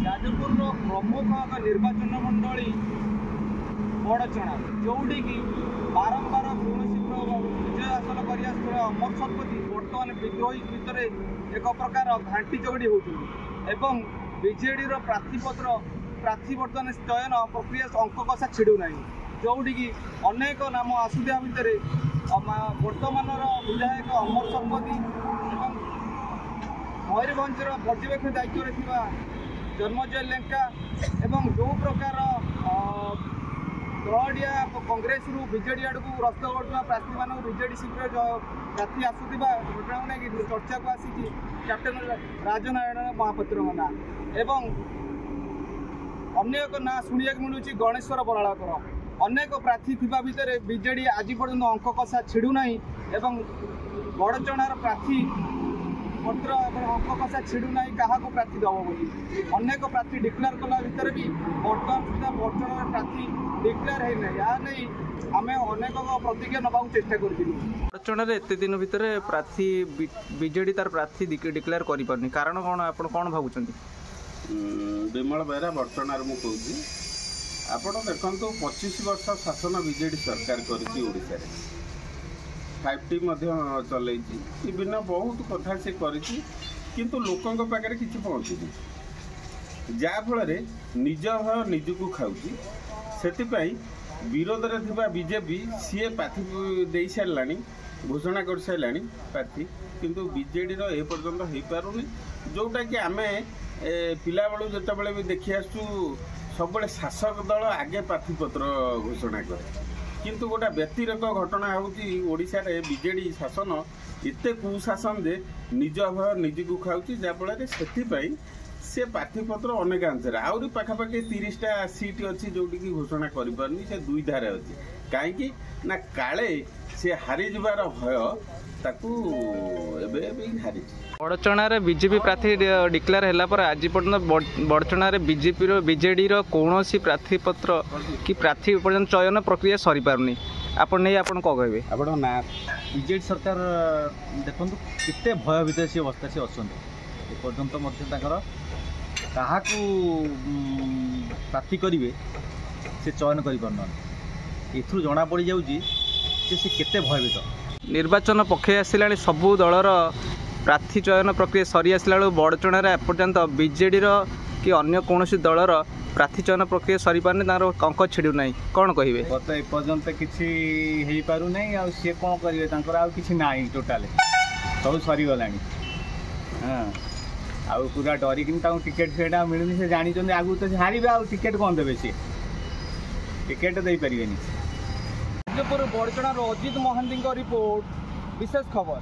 जाजपुर प्रमुख निर्वाचन मंडली बड़चणा जोटी की बारंबार कौन विजय हासिल कर अमर शतपथी बर्तमान विद्रोही भितर एक प्रकार घाटी चगड़ी होती बीजेडी प्रार्थी बर्तमान चयन प्रक्रिया अंक कषा छिड़ूना जोटी की अनेक नाम आसुदिया भितर बर्तमान विधायक अमर शतपथी मयूरभंजर पर्यवेक्षण दायित्व जन्मजय लेंका एवं जो प्रकार दलडिया कांग्रेस रु बीजेडी आड़ को रस्त करता प्रार्थी मान बीजेडी शीघ्र प्रार्थी आसुवा घटना नहीं चर्चा को आसी कैप्टेन राजनारायण महापात्र ना एवं अन्य एक ना शुणा मिलूँ गणेश्वर बराड़कर अनेक प्रार्थी थिबा भितर बीजेडी आज पर्यंत अंक कषा छिड़ूना एवं बड़चणार प्रार्थी पत्र अंक कषा छिड़ूना क्या प्रार्थी दब बोली अनेक प्रार्थी डिक्लेयर कला भितर भी बर्तमान सुधा बड़चणार प्रार्थी डिक्लेयर है या नहीं आम अनेक प्रतिज्ञा नवा चेष्टा करूँ बड़चणार एत दिन भितर प्रार्थी बीजेडी तार प्रार्थी डिक्लेयर कर कारण कौन आप भावुं विमल बेहरा बड़चणार मु कहूँ आपण देखु 25 वर्ष शासन बीजेडी सरकार करिसा 5T चल विभिन्न बहुत कथा से किंतु लोकों पाखे किसी पहुँची जहाँफल निज भय निजक खाऊँगी से विरोध में थिबा बीजेपी सी प्रार्थी दे सारा घोषणा कर सारा प्रार्थी किंतु बीजेडी पर्यंत हो पारुनी जोटा कि आम पिला बेलू जिते भी देखी आसु सब शासक दल आगे प्रार्थीपत्र घोषणा करे किंतु गोटा व्यक्तिगत घटना होशा बीजेडी शासन एत कुशासन जे निज भय निजक खाऊँगी जहाँफल से प्रार्थीपत्र अनेक आंसर आहरी पाखापाखि 30टा सीट अच्छी जोटि की घोषणा करें से दुई धारे अच्छी कहीं ना काले से हारी जबार भय ताकू हारी बड़चणार बीजेपी प्रार्थी डिक्लेयर है आज पर्यटन बड़चणार बीजेडी कौन प्रार्थी पत्र कि प्रार्थी पर्यटन चयन प्रक्रिया सरी पारनी आप नहीं आप कहे आप ना बीजेडी सरकार देखो केते भय भितर सी अवस्था से अच्छा पर्यटन क्या प्रार्थी करेंगे से चयन कर जना पड़ जाऊँगी से केते भयभीत निर्वाचन पक्षे आसला सबू दलर प्रार्थी चयन प्रक्रिया सरी आसला बड़चणार एपर्यंत बीजेडी कि अन्य कौन दलर प्रार्थी चयन प्रक्रिया सरी पारनी तार अंक छिड़ू ना कौन कहे गत एपर्यंत किसी पार ना सी कौन करेंगे कि ना टोटाल सब सरीगला हाँ आउ पूरा डरिकी टिकेट से मिलूनी से जानी आगू तो हारे आ टिकेट कौन देवे सी टिकेट दे पारे बड़चणार अजित महांती रिपोर्ट विशेष खबर।